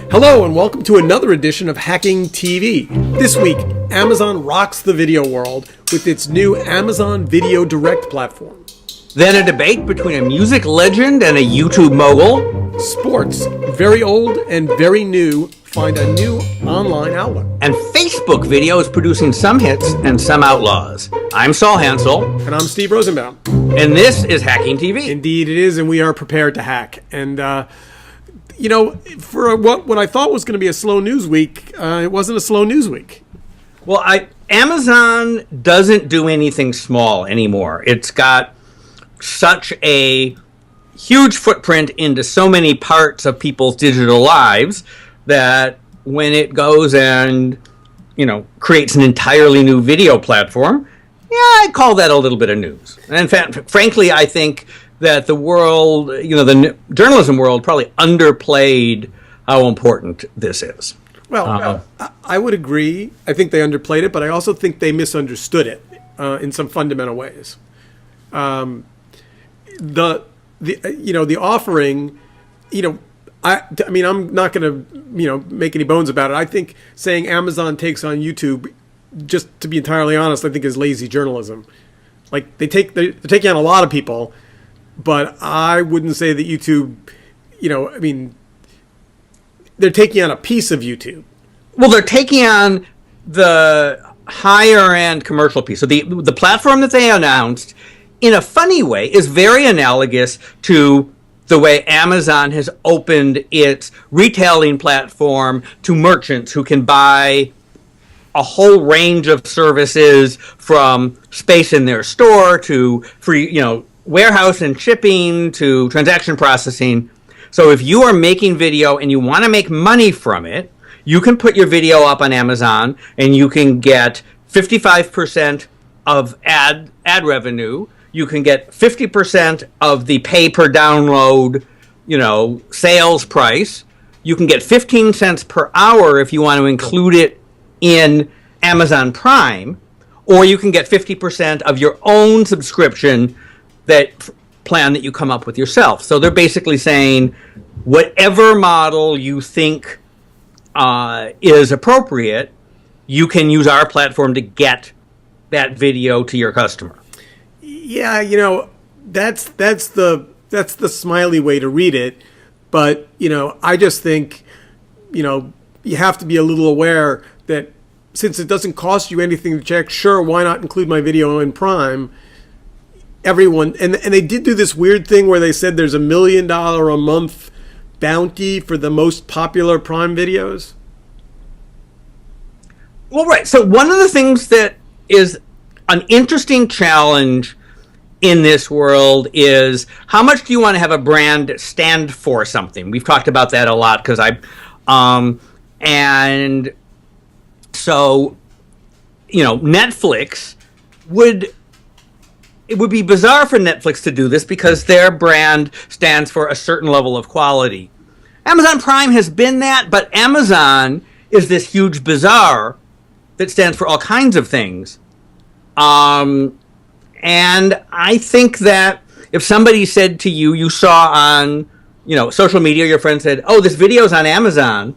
Hello and welcome to another edition of Hacking TV. This week, Amazon rocks the video world with its new Amazon Video Direct platform. Then a debate between a music legend and a YouTube mogul. Sports, very old and very new, find a new online outlet. And Facebook video is producing some hits and some outlaws. I'm Saul Hansel. And I'm Steve Rosenbaum. And this is Hacking TV. Indeed it is, and we are prepared to hack. And, for what I thought was going to be a slow news week, it wasn't a slow news week. Well, Amazon doesn't do anything small anymore. It's got such a huge footprint into so many parts of people's digital lives that when it goes and, creates an entirely new video platform, I'd call that a little bit of news. And in fact, frankly, I think that the world, the journalism world probably underplayed how important this is. Well, I would agree. I think they underplayed it, but I also think they misunderstood it in some fundamental ways. The offering, I'm not going to, make any bones about it. I think saying Amazon takes on YouTube, just to be entirely honest, I think is lazy journalism. Like they're taking on a lot of people, but I wouldn't say that YouTube, they're taking on a piece of YouTube. Well, they're taking on the higher end commercial piece. So the platform that they announced, in a funny way, is very analogous to the way Amazon has opened its retailing platform to merchants who can buy a whole range of services, from space in their store to free, warehouse and shipping to transaction processing. So if you are making video and you want to make money from it, you can put your video up on Amazon and you can get 55% of ad revenue. You can get 50% of the pay per download, sales price. You can get 15 cents per hour if you want to include it in Amazon Prime, or you can get 50% of your own subscription plan that you come up with yourself. So they're basically saying whatever model you think is appropriate, you can use our platform to get that video to your customer. Yeah, that's the smiley way to read it, but I just think you have to be a little aware that since it doesn't cost you anything to check, sure, why not include my video in Prime? Everyone, and they did do this weird thing where they said there's $1 million a month bounty for the most popular Prime videos. Well, right. So one of the things that is an interesting challenge in this world is how much do you want to have a brand stand for something? We've talked about that a lot because and so, Netflix it would be bizarre for Netflix to do this because their brand stands for a certain level of quality. Amazon Prime has been that, but Amazon is this huge bazaar that stands for all kinds of things. And I think that if somebody said to you, you saw on, social media, your friend said, oh, this video's on Amazon.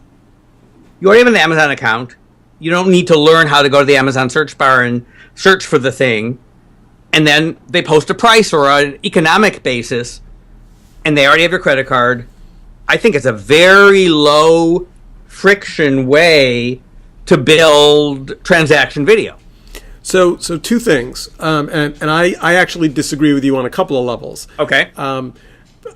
You already have an Amazon account. You don't need to learn how to go to the Amazon search bar and search for the thing. And then they post a price or an economic basis, and they already have your credit card. I think it's a very low friction way to build transaction video. So two things, and I actually disagree with you on a couple of levels. Okay.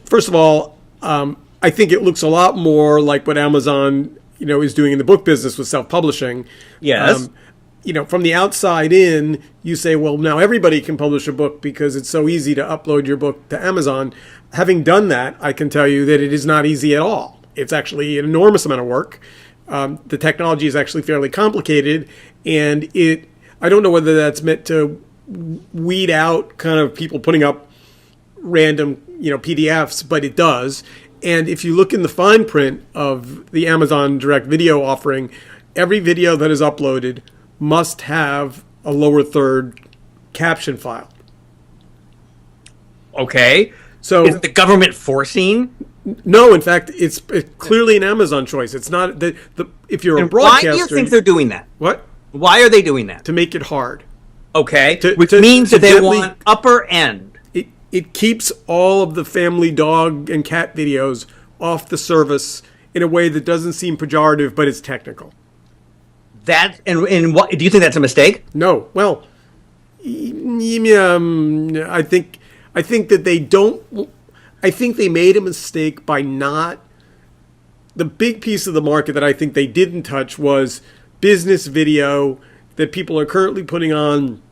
First of all, I think it looks a lot more like what Amazon, is doing in the book business with self-publishing. Yes. From the outside in, you say, well, now everybody can publish a book because it's so easy to upload your book to Amazon. Having done that, I can tell you that it is not easy at all. It's actually an enormous amount of work. The technology is actually fairly complicated, and I don't know whether that's meant to weed out kind of people putting up random, PDFs, but it does. And if you look in the fine print of the Amazon Direct Video offering, every video that is uploaded must have a lower third caption file. Okay. So is the government forcing No, in fact, it's clearly an Amazon choice. It's not if you're a And broadcaster. why do you think they're doing that? What? Why are they doing that? To make it hard. Okay, To- which to- means to that they gently- want upper end. It keeps all of the family dog and cat videos off the service in a way that doesn't seem pejorative, but it's technical. That and what do you think that's a mistake? No, well, I think that they don't. I think they made a mistake by not. The big piece of the market that I think they didn't touch was business video that people are currently putting on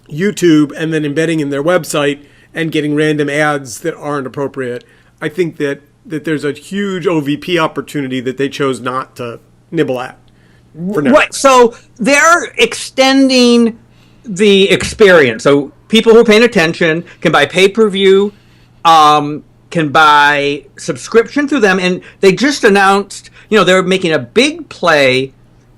YouTube and then embedding in their website and getting random ads that aren't appropriate. I think that there's a huge OVP opportunity that they chose not to nibble at for now. Right. So they're extending the experience. So people who are paying attention can buy pay-per-view, can buy subscription through them, and they just announced, they're making a big play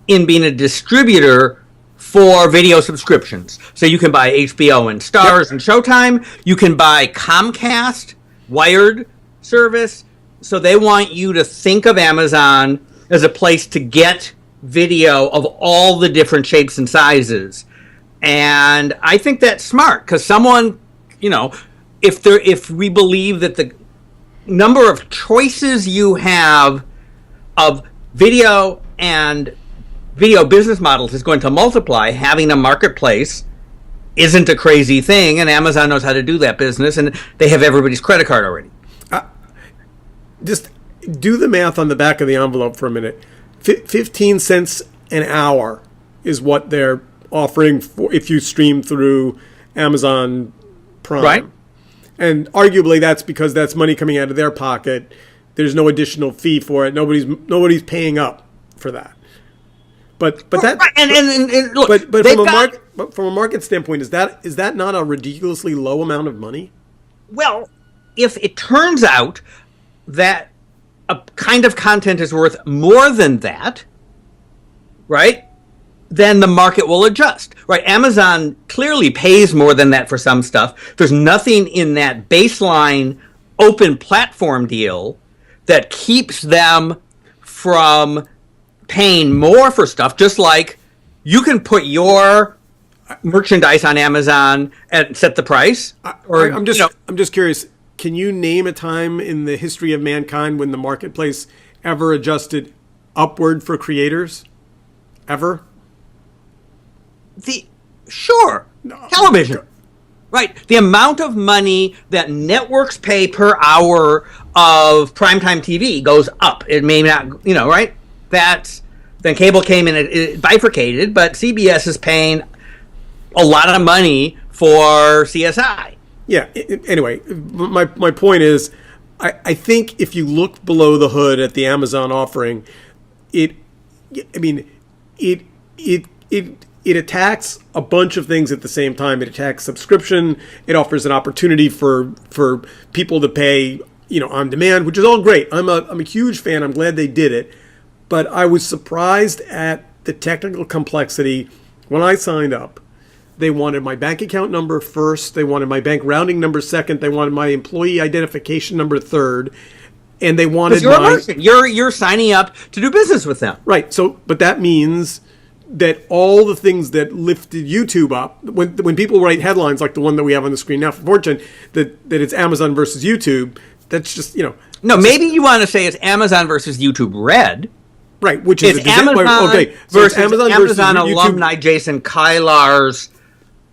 in being a distributor for video subscriptions. So you can buy HBO and Starz and Showtime. You can buy Comcast wired service. So they want you to think of Amazon as a place to get video of all the different shapes and sizes. And I think that's smart because someone, if we believe that the number of choices you have of video and video business models is going to multiply, having a marketplace isn't a crazy thing, and Amazon knows how to do that business, and they have everybody's credit card already. Just do the math on the back of the envelope for a minute. 15 cents an hour is what they're offering for if you stream through Amazon Prime. Right. And arguably that's because that's money coming out of their pocket. There's no additional fee for it. Nobody's paying up for that. But that right. And look, but from a market standpoint, is that not a ridiculously low amount of money? Well, if it turns out that a kind of content is worth more than that, right, then the market will adjust. Right? Amazon clearly pays more than that for some stuff. There's nothing in that baseline open platform deal that keeps them from paying more for stuff, just like you can put your merchandise on Amazon and set the price. I'm just curious. Can you name a time in the history of mankind when the marketplace ever adjusted upward for creators? Ever? Television. Right. The amount of money that networks pay per hour of primetime TV goes up. It may not, right? Then cable came in, it bifurcated, but CBS is paying a lot of money for CSI. Yeah. Anyway, my point is, I think if you look below the hood at the Amazon offering, it attacks a bunch of things at the same time. It attacks subscription. It offers an opportunity for people to pay, on demand, which is all great. I'm a huge fan. I'm glad they did it. But I was surprised at the technical complexity when I signed up. They wanted my bank account number first. They wanted my bank routing number second. They wanted my employee identification number third. And they wanted you're signing up to do business with them. Right. So, but that means that all the things that lifted YouTube up, when people write headlines like the one that we have on the screen now for Fortune, that it's Amazon versus YouTube, that's just, No, maybe you want to say it's Amazon versus YouTube Red. Right, which is Amazon versus Amazon alumni Jason Kylar's,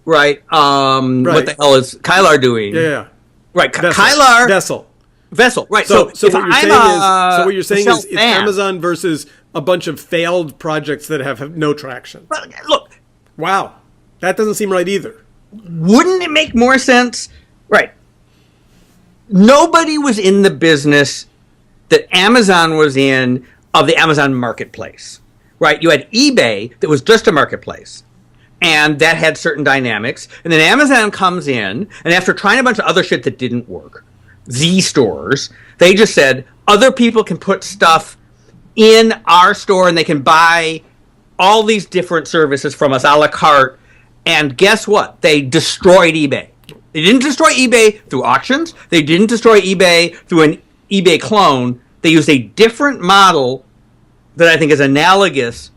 right? What the hell is Kylar doing? Yeah. Right, Vessel. Right. So what you're saying is it's Amazon versus a bunch of failed projects that have no traction. Well, look. Wow. That doesn't seem right either. Wouldn't it make more sense? Right. Nobody was in the business that Amazon was in of the Amazon marketplace, right? You had eBay that was just a marketplace, and that had certain dynamics. And then Amazon comes in, and after trying a bunch of other shit that didn't work, Z stores, they just said other people can put stuff in our store, and they can buy all these different services from us a la carte. And guess what? They destroyed eBay. They didn't destroy eBay through auctions. They didn't destroy eBay through an eBay clone, they used a different model that I think is analogous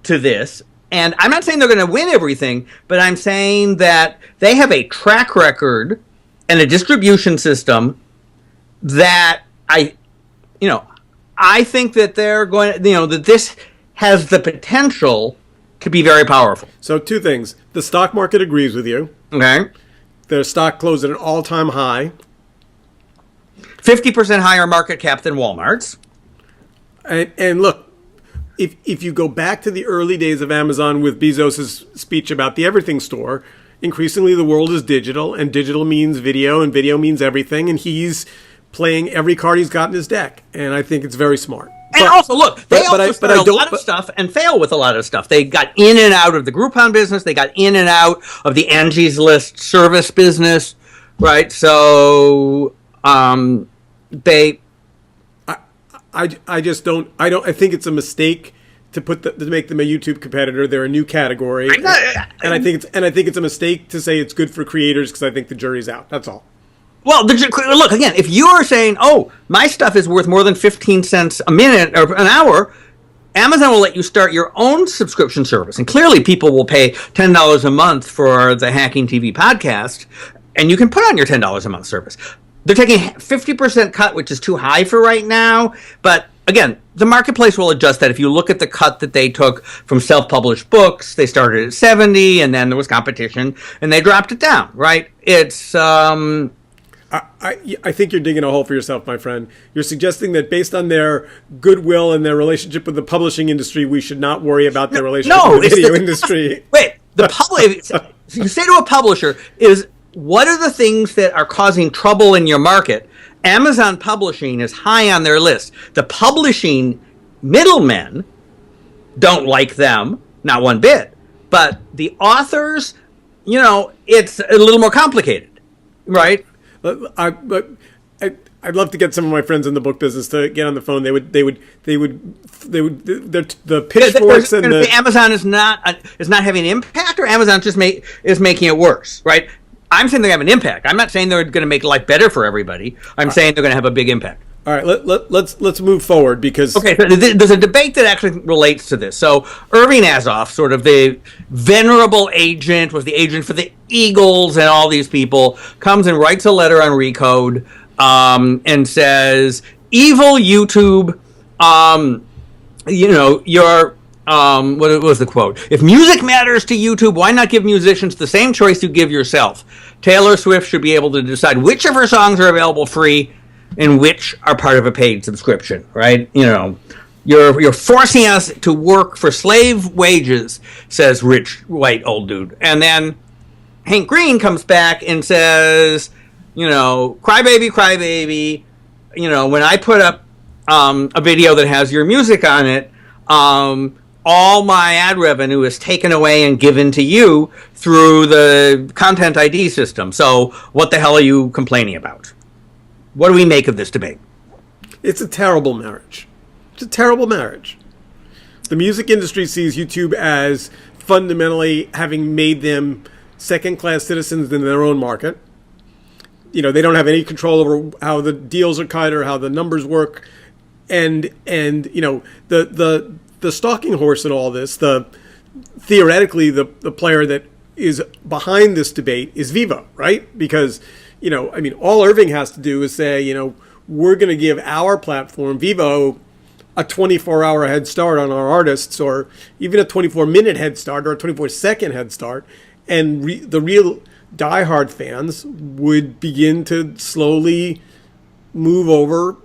to this. And I'm not saying they're going to win everything, but I'm saying that they have a track record and a distribution system that I think that they're going, that this has the potential to be very powerful. So 2 things. The stock market agrees with you. Okay. Their stock closed at an all-time high. 50% higher market cap than Walmart's. And look, if you go back to the early days of Amazon with Bezos' speech about the everything store, increasingly the world is digital, and digital means video, and video means everything, and he's playing every card he's got in his deck. And I think it's very smart. And also, look, they start a lot of stuff and fail with a lot of stuff. They got in and out of the Groupon business. They got in and out of the Angie's List service business, right? So I just don't. I think it's a mistake to make them a YouTube competitor. They're a new category, and I think it's a mistake to say it's good for creators because I think the jury's out. That's all. Well, look, again, if you are saying, oh, my stuff is worth more than 15 cents a minute or an hour, Amazon will let you start your own subscription service. And clearly people will pay $10 a month for the Hacking TV podcast, and you can put on your $10 a month service. They're taking 50% cut, which is too high for right now. But again, the marketplace will adjust that. If you look at the cut that they took from self-published books, they started at 70, and then there was competition, and they dropped it down, right? It's... I think you're digging a hole for yourself, my friend. You're suggesting that based on their goodwill and their relationship with the publishing industry, we should not worry about their relationship with the video industry. Wait, you say to a publisher, what are the things that are causing trouble in your market? Amazon Publishing is high on their list. The publishing middlemen don't like them, not one bit. But the authors, it's a little more complicated, right? I'd love to get some of my friends in the book business to get on the phone. The pitchforks and the Amazon is not having an impact, or Amazon just is making it worse, right? I'm saying they're having an impact. I'm not saying they're going to make life better for everybody. I'm saying they're going to have a big impact. All right, let's move forward because... Okay, so there's a debate that actually relates to this. So Irving Azoff, sort of the venerable agent, was the agent for the Eagles and all these people, comes and writes a letter on Recode and says, evil YouTube, what was the quote? If music matters to YouTube, why not give musicians the same choice you give yourself? Taylor Swift should be able to decide which of her songs are available free and which are part of a paid subscription, right? You're forcing us to work for slave wages, says rich white old dude. And then Hank Green comes back and says, crybaby, crybaby, when I put up a video that has your music on it, all my ad revenue is taken away and given to you through the Content ID system. So what the hell are you complaining about? What do we make of this debate? It's a terrible marriage. It's a terrible marriage. The music industry sees YouTube as fundamentally having made them second-class citizens in their own market. They don't have any control over how the deals are cut or how the numbers work. And the stalking horse in all this, theoretically the player that is behind this debate is Vivo, right? Because all Irving has to do is say, we're going to give our platform, Vivo, a 24-hour head start on our artists, or even a 24-minute head start, or a 24-second head start, and the real diehard fans would begin to slowly move over,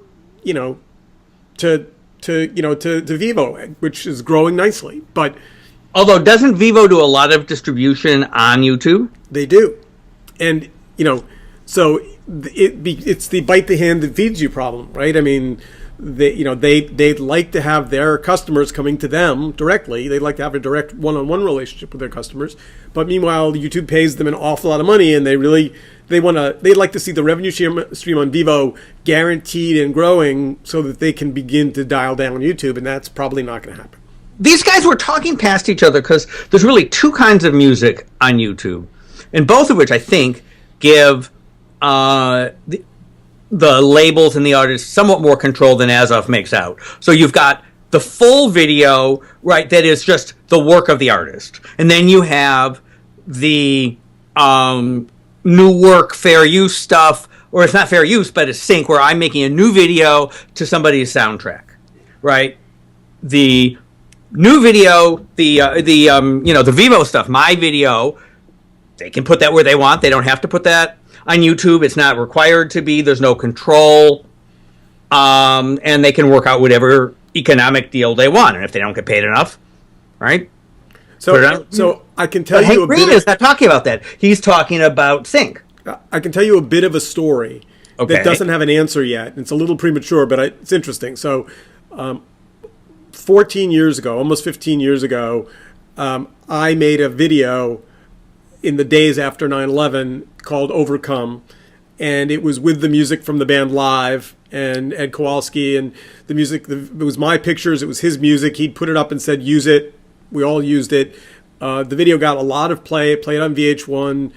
to Vivo, which is growing nicely. But although doesn't Vivo do a lot of distribution on YouTube? They do, and so it's the bite the hand that feeds you problem, right? I mean, they'd like to have their customers coming to them directly. They'd like to have a direct one-on-one relationship with their customers. But meanwhile, YouTube pays them an awful lot of money, and they'd like to see the revenue stream on Vivo guaranteed and growing so that they can begin to dial down YouTube, and that's probably not going to happen. These guys were talking past each other because there's really two kinds of music on YouTube, and both of which I think give the labels and the artist somewhat more control than Azoff makes out. So you've got the full video, right, that is just the work of the artist. And then you have the new work, fair use stuff, or it's not fair use, but it's sync, where I'm making a new video to somebody's soundtrack, right? The new video, the Vivo stuff, my video, they can put that where they want. They don't have to put that on YouTube. It's not required to be. There's no control. And they can work out whatever economic deal they want. And if they don't get paid enough, right? So I can tell you Hank Green is not talking about that. He's talking about sync. I can tell you a bit of a story that doesn't have an answer yet. It's a little premature, but it's interesting. So 14 years ago, almost 15 years ago, I made a video in the days after 9/11 called Overcome. And it was with the music from the band Live and Ed Kowalski. And the music, it was my pictures. It was his music. He'd put it up and said, use it. We all used it. The video got a lot of play. It played on VH1.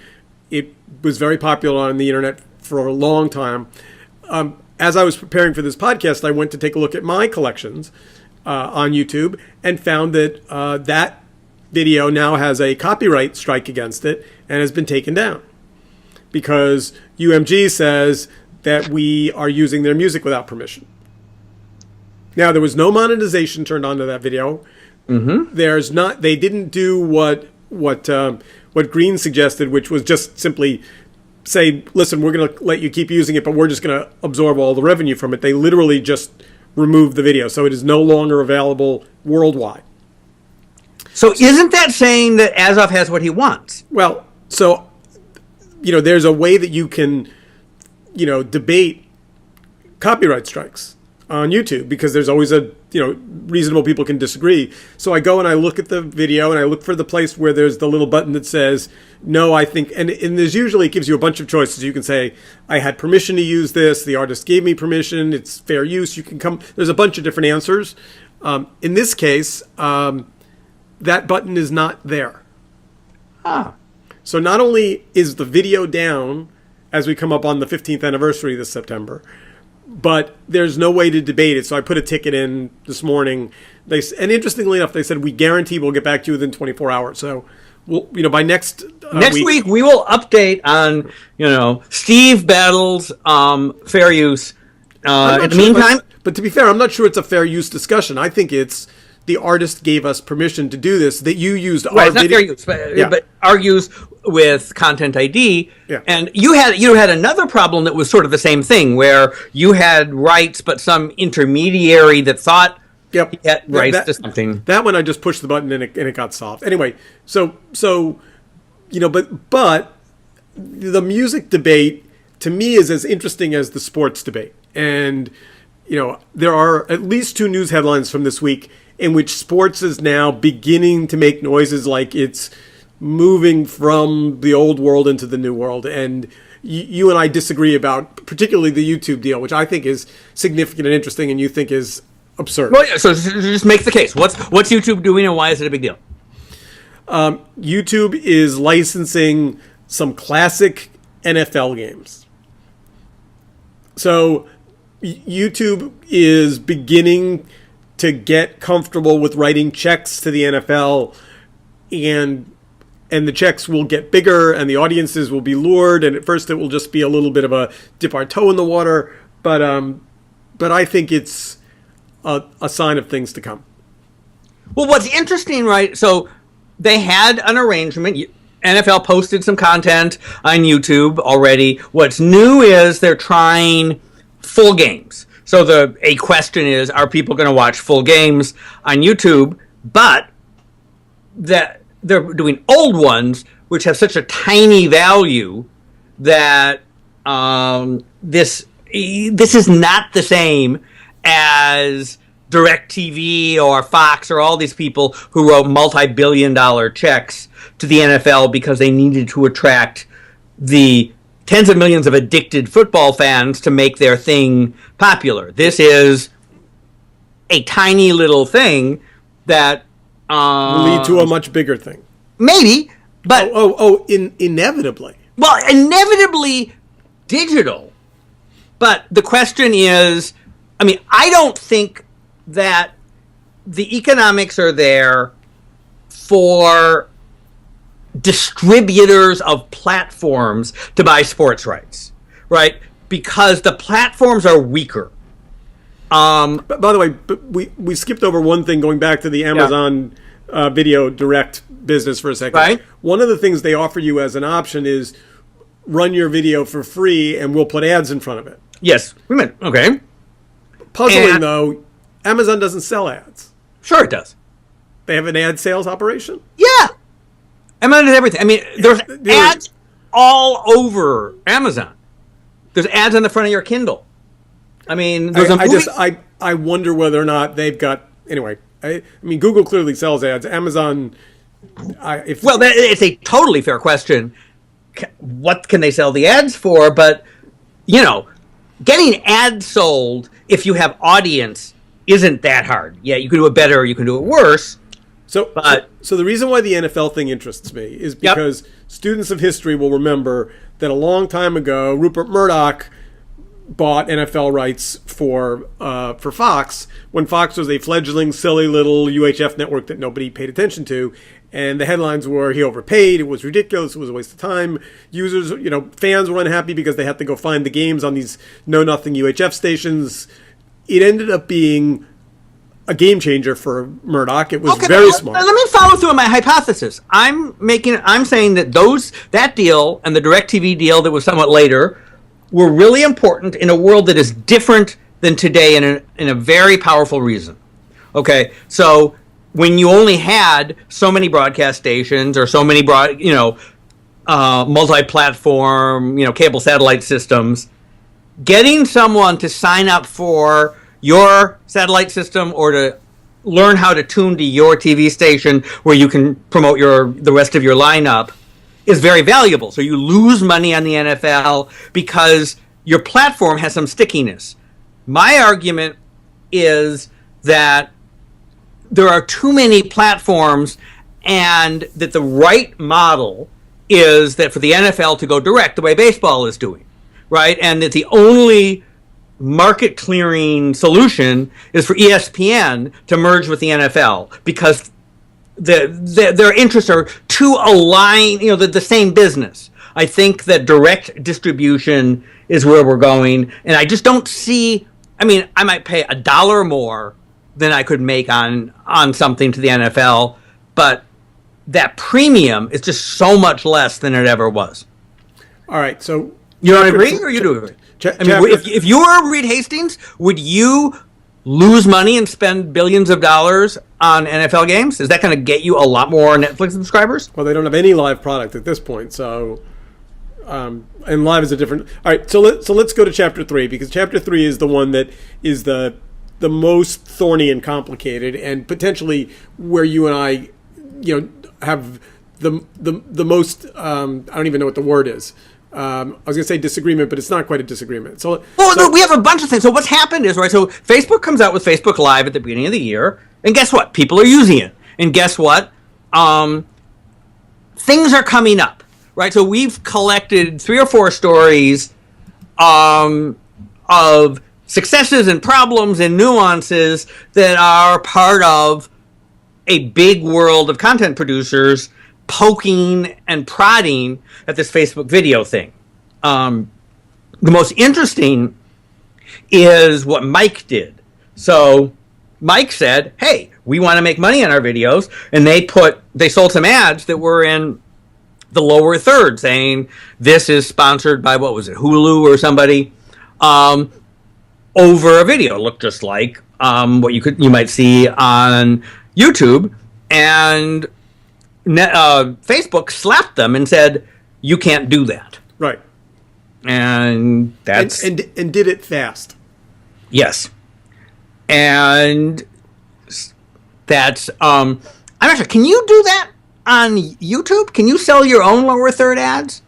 It was very popular on the internet for a long time. As I was preparing for this podcast, I went to take a look at my collections on YouTube and found that that video now has a copyright strike against it and has been taken down because UMG says that we are using their music without permission. Now, there was no monetization turned onto that video. Mm-hmm. There's not. They didn't do what Green suggested, which was just simply say, "Listen, we're going to let you keep using it, but we're just going to absorb all the revenue from it." They literally just removed the video, so it is no longer available worldwide. So, isn't that saying that Azoff has what he wants? Well, so there's a way that you can debate copyright strikes on YouTube because there's always reasonable people can disagree. So I go and I look at the video and I look for the place where there's the little button that says, no, I think, and there's usually, it gives you a bunch of choices. You can say, I had permission to use this. The artist gave me permission. It's fair use. You can come, there's a bunch of different answers. In this case, that button is not there. Ah. So not only is the video down as we come up on the 15th anniversary this September, but there's no way to debate it. So I put a ticket in this morning. And interestingly enough, they said, we guarantee we'll get back to you within 24 hours. So we'll, by next week, we will update on, Steve Battle's fair use. In the meantime, but to be fair, I'm not sure it's a fair use discussion. I think it's the artist gave us permission to do this, that you used our it's not fair use, but argues with Content ID. Yeah. And you had another problem that was sort of the same thing, where you had rights, but some intermediary that thought he had rights to something. That one I just pushed the button and it got solved. Anyway, so but the music debate to me is as interesting as the sports debate. And there are at least 2 news headlines from this week in which sports is now beginning to make noises like it's moving from the old world into the new world. And you and I disagree about particularly the YouTube deal, which I think is significant and interesting, and you think is absurd. Well, yeah, so just make the case. What's YouTube doing, and why is it a big deal? YouTube is licensing some classic NFL games. So YouTube is beginning to get comfortable with writing checks to the NFL, and the checks will get bigger and the audiences will be lured, and at first it will just be a little bit of a dip our toe in the water, but I think it's a sign of things to come. Well, what's interesting, right? So they had an arrangement. NFL posted some content on YouTube already. What's new is they're trying full games. So a question is, are people going to watch full games on YouTube? But that they're doing old ones, which have such a tiny value that this is not the same as DirecTV or Fox or all these people who wrote multi-billion-dollar checks to the NFL because they needed to attract the tens of millions of addicted football fans to make their thing popular. This is a tiny little thing that will lead to a much bigger thing. Maybe, but inevitably. Well, inevitably digital. But the question is, I mean, I don't think that the economics are there for distributors of platforms to buy sports rights, right? Because the platforms are weaker. But by the way, we skipped over one thing going back to the Amazon Video Direct business for a second. Right. One of the things they offer you as an option is run your video for free and we'll put ads in front of it. Yes. Okay. Puzzling, though, Amazon doesn't sell ads. Sure it does. They have an ad sales operation? Yeah. Amazon does everything. I mean, there's ads all over Amazon. There's ads on the front of your Kindle. I mean, there's I wonder whether or not they've got... Anyway, I mean, Google clearly sells ads. Amazon... it's a totally fair question. What can they sell the ads for? But, getting ads sold, if you have audience, isn't that hard. Yeah, you can do it better, you can do it worse. So the reason why the NFL thing interests me is because students of history will remember that a long time ago, Rupert Murdoch bought NFL rights for Fox when Fox was a fledgling, silly little UHF network that nobody paid attention to. And the headlines were he overpaid, it was ridiculous, it was a waste of time. Users, fans were unhappy because they had to go find the games on these know-nothing UHF stations. It ended up being a game changer for Murdoch. It was very smart. Let me follow through on my hypothesis. I'm saying that that deal and the DirecTV deal that was somewhat later were really important in a world that is different than today in a very powerful reason. Okay, so when you only had so many broadcast stations or so many multi-platform, cable satellite systems, getting someone to sign up for your satellite system or to learn how to tune to your TV station where you can promote the rest of your lineup is very valuable. So you lose money on the NFL because your platform has some stickiness. My argument is that there are too many platforms and that the right model is that for the NFL to go direct the way baseball is doing, right? And that the only market clearing solution is for ESPN to merge with the NFL because their interests are too aligned, the same business. I think that direct distribution is where we're going, and I just don't see. I mean, I might pay $1 more than I could make on something to the NFL, but that premium is just so much less than it ever was. All right, so you don't agree, or you do agree? If you were Reed Hastings, would you lose money and spend billions of dollars on NFL games? Is that going to get you a lot more Netflix subscribers? Well, they don't have any live product at this point, so and live is a different. All right, so let's go to chapter 3 because chapter 3 is the one that is the most thorny and complicated, and potentially where you and I, have the most. I don't even know what the word is. I was going to say disagreement, but it's not quite a disagreement. We have a bunch of things. So what's happened is, right, so Facebook comes out with Facebook Live at the beginning of the year, and guess what? People are using it. And guess what? Things are coming up, right? So we've collected 3 or 4 stories of successes and problems and nuances that are part of a big world of content producers poking and prodding at this Facebook video thing. The most interesting is what Mike did. So Mike said, hey, we want to make money on our videos. And they sold some ads that were in the lower third saying this is sponsored by, what was it, Hulu or somebody, over a video. It looked just like what you might see on YouTube. And Facebook slapped them and said, you can't do that. Right. And that's... And did it fast. Yes. And that's... I'm not sure. Can you do that on YouTube? Can you sell your own lower third ads?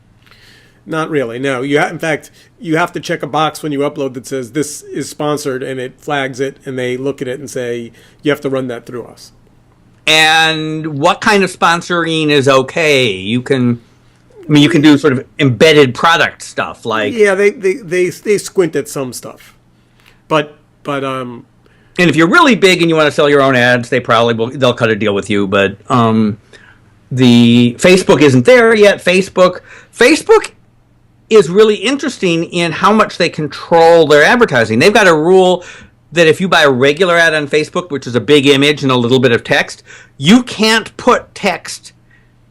Not really, no. In fact, you have to check a box when you upload that says this is sponsored, and it flags it, and they look at it and say, you have to run that through us. And what kind of sponsoring is okay? You can... I mean, you can do sort of embedded product stuff like. Yeah, they squint at some stuff, but And if you're really big and you want to sell your own ads, they'll cut a deal with you. But the Facebook isn't there yet. Facebook is really interesting in how much they control their advertising. They've got a rule that if you buy a regular ad on Facebook, which is a big image and a little bit of text, you can't put text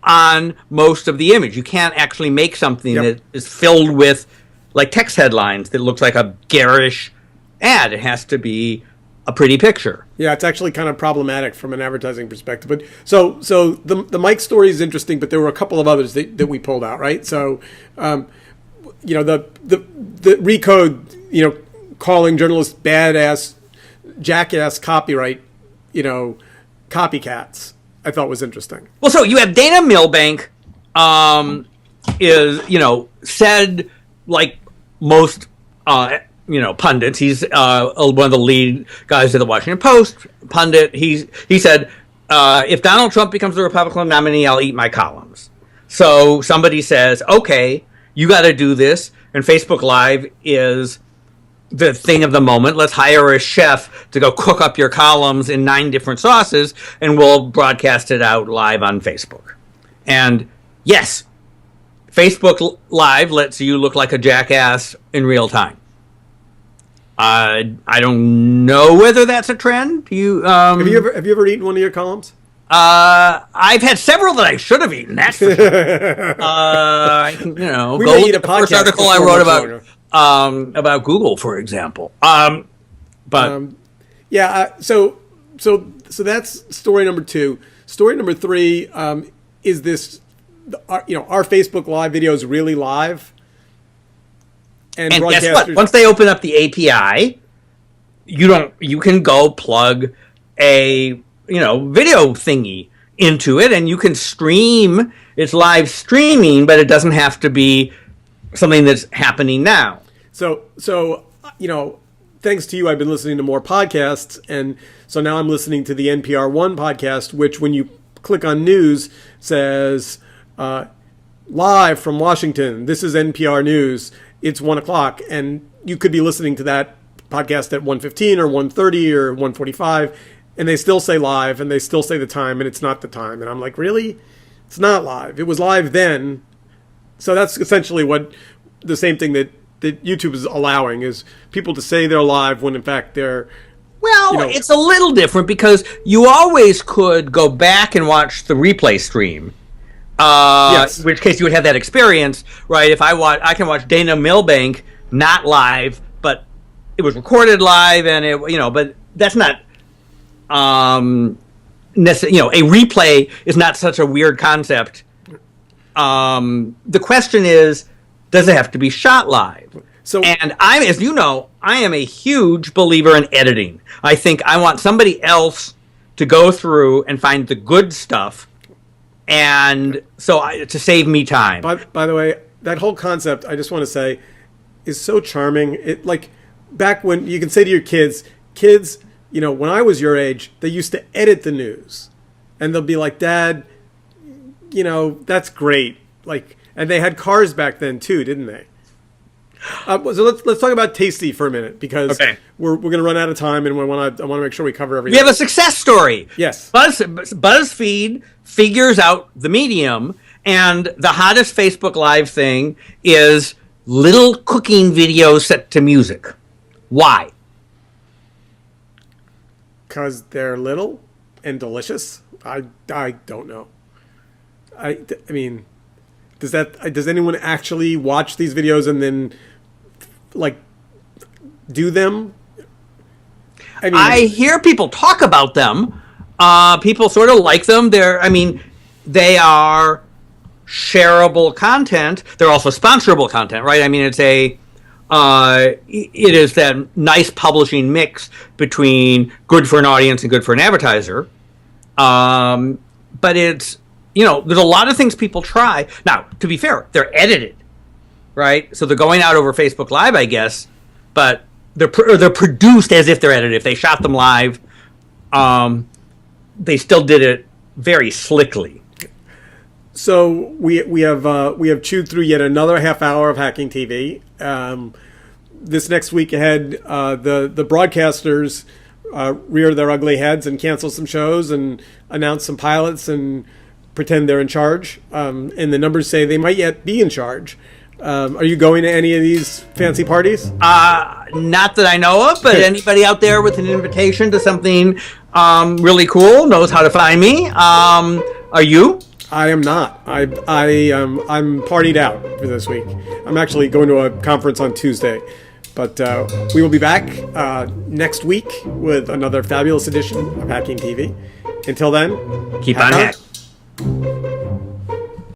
on most of the image. You can't actually make something that is filled with like text headlines that looks like a garish ad. It has to be a pretty picture. Yeah, it's actually kind of problematic from an advertising perspective. But so the Mike story is interesting, but there were a couple of others that we pulled out, right? So the Recode, calling journalists badass, jackass copyright, copycats, I thought was interesting. Well, so you have Dana Milbank, said like most, pundits. He's one of the lead guys of the Washington Post pundit. He said, if Donald Trump becomes the Republican nominee, I'll eat my columns. So somebody says, okay, you got to do this. And Facebook Live is the thing of the moment. Let's hire a chef to go cook up your columns in 9 different sauces, and we'll broadcast it out live on Facebook. And yes, Facebook Live lets you look like a jackass in real time. I don't know whether that's a trend. Have you ever eaten one of your columns? I've had several that I should have eaten. That's for sure. We go may look eat at a the first podcast article I before wrote much about Google, for example. So that's story number 2. Story number 3 is this. Are Facebook Live videos really live? And guess what? Once they open up the API, you can go plug a video thingy into it, and you can stream. It's live streaming, but it doesn't have to be something that's happening now. So thanks to you, I've been listening to more podcasts, and so now I'm listening to the NPR One podcast, which when you click on news says live from Washington. This is NPR News. It's 1:00, and you could be listening to that podcast at 1:15 or 1:30 or 1:45, and they still say live, and they still say the time, and it's not the time. And I'm like, really? It's not live. It was live then. So that's essentially what the same thing that YouTube is allowing is people to say they're live when in fact they're. Well, it's a little different because you always could go back and watch the replay stream. Yes. In which case you would have that experience, right? If I can watch Dana Milbank not live, but it was recorded live, and but that's not. A replay is not such a weird concept. The question is, does it have to be shot live? So, and as you know, I am a huge believer in editing. I think I want somebody else to go through and find the good stuff, and to save me time. By the way, that whole concept, I just want to say, is so charming. It back when you can say to your kids, when I was your age, they used to edit the news, and they'll be like, Dad, that's great. And they had cars back then too, didn't they? So let's talk about Tasty for a minute because we're going to run out of time, and I want to make sure we cover everything. We have a success story. Yes, BuzzFeed figures out the medium, and the hottest Facebook Live thing is little cooking videos set to music. Why? Because they're little and delicious. I don't know. I mean, does anyone actually watch these videos and then do them? I hear people talk about them. People sort of like them. They are shareable content. They're also sponsorable content, right? I mean, it is that nice publishing mix between good for an audience and good for an advertiser. But it's, there's a lot of things people try. Now, to be fair, they're edited, right? So they're going out over Facebook Live, I guess, but they're produced as if they're edited. If they shot them live, they still did it very slickly. So we have chewed through yet another half hour of Hacking TV. This next week ahead, the broadcasters rear their ugly heads and cancel some shows and announce some pilots and pretend they're in charge. And the numbers say they might yet be in charge. Are you going to any of these fancy parties? Not that I know of, but anybody out there with an invitation to something really cool knows how to find me. Are you? I am not. I'm partied out for this week. I'm actually going to a conference on Tuesday. But we will be back next week with another fabulous edition of Hacking TV. Until then, keep on hacking.